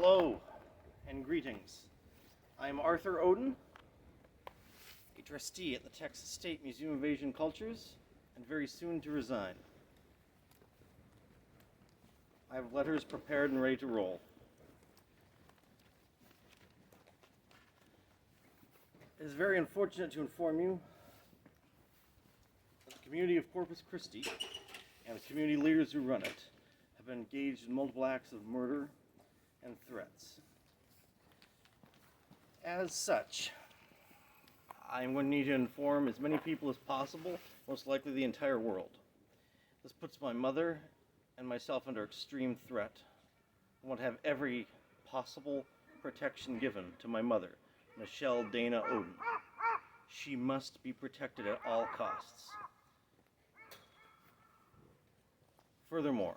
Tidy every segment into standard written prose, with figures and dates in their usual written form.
Hello and greetings. I am Arthur Oden, a trustee at the Texas State Museum of Asian Cultures, and very soon to resign. I have letters prepared and ready to roll. It is very unfortunate to inform you that the community of Corpus Christi and the community leaders who run it have been engaged in multiple acts of murder and threats. As such, I'm going to need to inform as many people as possible, most likely the entire world. This puts my mother and myself under extreme threat. I want to have every possible protection given to my mother, Michelle Dana Oden. She must be protected at all costs. Furthermore,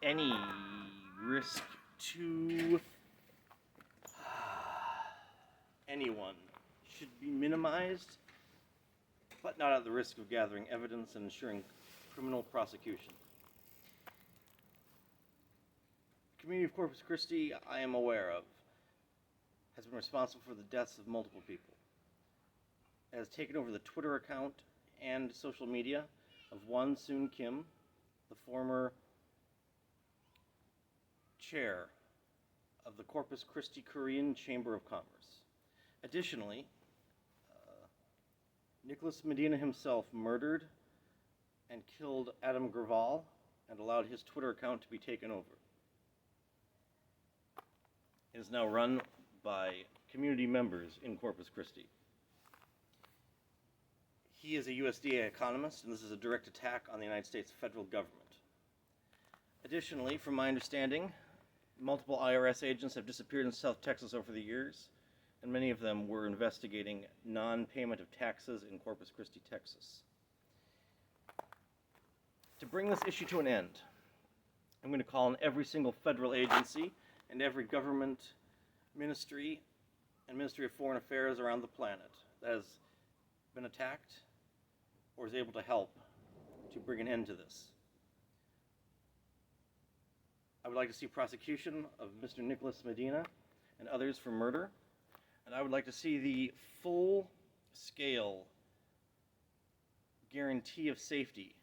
any risk to anyone should be minimized, but not at the risk of gathering evidence and ensuring criminal prosecution. The community of Corpus Christi, I am aware of, has been responsible for the deaths of multiple people. It has taken over the Twitter account and social media of Won Soon Kim, the former chair of the Corpus Christi Korean Chamber of Commerce. Additionally, Nicholas Medina himself murdered and killed Adam Graval and allowed his Twitter account to be taken over. It is now run by community members in Corpus Christi. He is a USDA economist, and this is a direct attack on the United States federal government. Additionally, from my understanding, multiple IRS agents have disappeared in South Texas over the years, and many of them were investigating non-payment of taxes in Corpus Christi, Texas. To bring this issue to an end, I'm going to call on every single federal agency and every government ministry and Ministry of Foreign Affairs around the planet that has been attacked or is able to help to bring an end to this. I would like to see prosecution of Mr. Nicholas Medina and others for murder, and I would like to see the full-scale guarantee of safety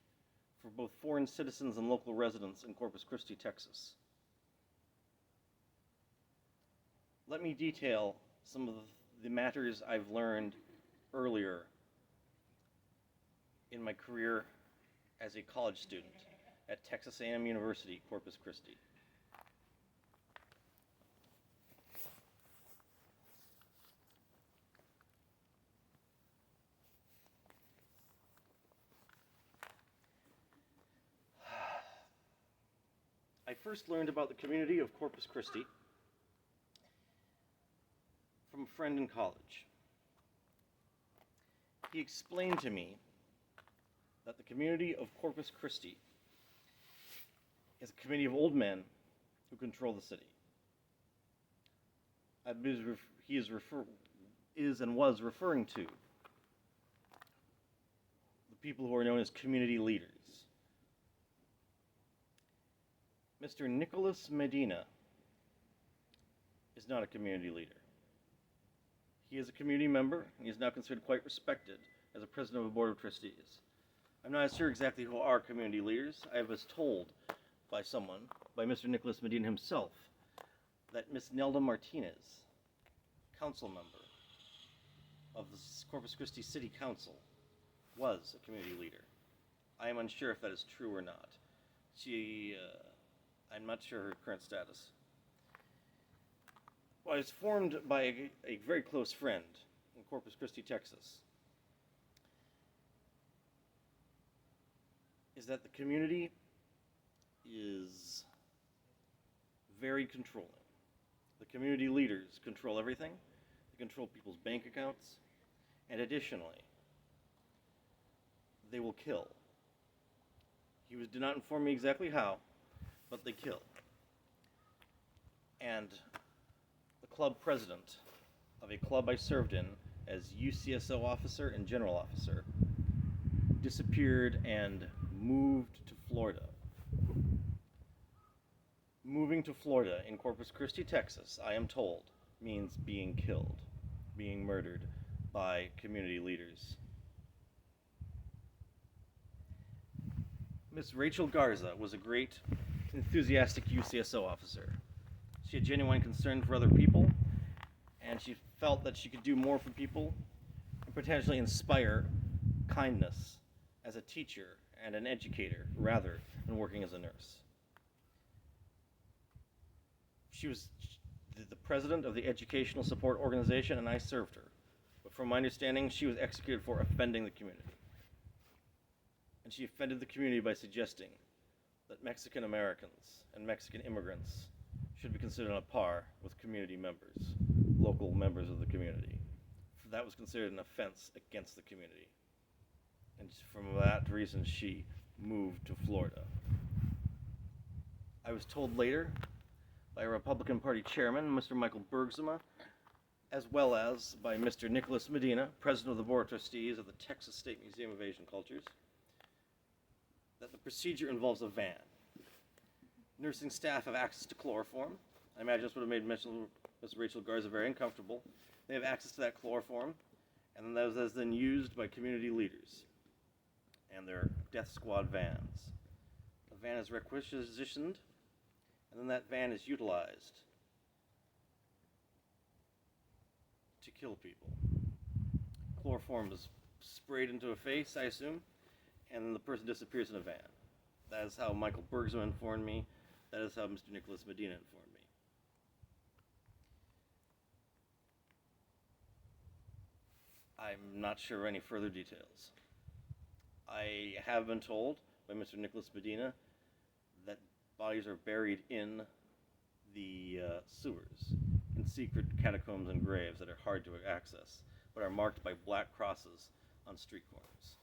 for both foreign citizens and local residents in Corpus Christi, Texas. Let me detail some of the matters I've learned earlier in my career as a college student at Texas A&M University, Corpus Christi. I first learned about the community of Corpus Christi from a friend in college. He explained to me that the community of Corpus Christi is a committee of old men who control the city. He is and was referring to the people who are known as community leaders. Mr. Nicholas Medina is not a community leader. He is a community member, and he is now considered quite respected as a president of a board of trustees. I'm not sure exactly who are community leaders. I was told by Mr. Nicholas Medina himself, that Miss Nelda Martinez, council member of the Corpus Christi City Council, was a community leader. I am unsure if that is true or not. I'm not sure her current status. Well, I was formed by a very close friend in Corpus Christi, Texas, is that the community is very controlling. The community leaders control everything. They control people's bank accounts, and additionally, they will kill. He did not inform me exactly how, but they kill. And the club president of a club I served in as UCSO officer and general officer disappeared and moved to Florida. Moving to Florida in Corpus Christi, Texas, I am told, means being killed, being murdered by community leaders. Miss Rachel Garza was a great, enthusiastic UCSO officer. She had genuine concern for other people, and she felt that she could do more for people and potentially inspire kindness as a teacher and an educator rather than working as a nurse. She was the president of the Educational Support Organization, and I served her. But from my understanding, she was executed for offending the community. And she offended the community by suggesting that Mexican Americans and Mexican immigrants should be considered on a par with community members, local members of the community. That was considered an offense against the community. And from that reason, she moved to Florida. I was told later by a Republican Party chairman, Mr. Michael Bergsma, as well as by Mr. Nicholas Medina, president of the Board of Trustees of the Texas State Museum of Asian Cultures, that the procedure involves a van. Nursing staff have access to chloroform. I imagine this would have made Ms. Rachel Garza very uncomfortable. They have access to that chloroform, and that is then used by community leaders and their death squad vans. The van is requisitioned, and then that van is utilized to kill people. Chloroform is sprayed into a face, I assume, and then the person disappears in a van. That is how Michael Bergsman informed me. That is how Mr. Nicholas Medina informed me. I'm not sure of any further details. I have been told by Mr. Nicholas Medina that bodies are buried in the sewers, in secret catacombs and graves that are hard to access, but are marked by black crosses on street corners.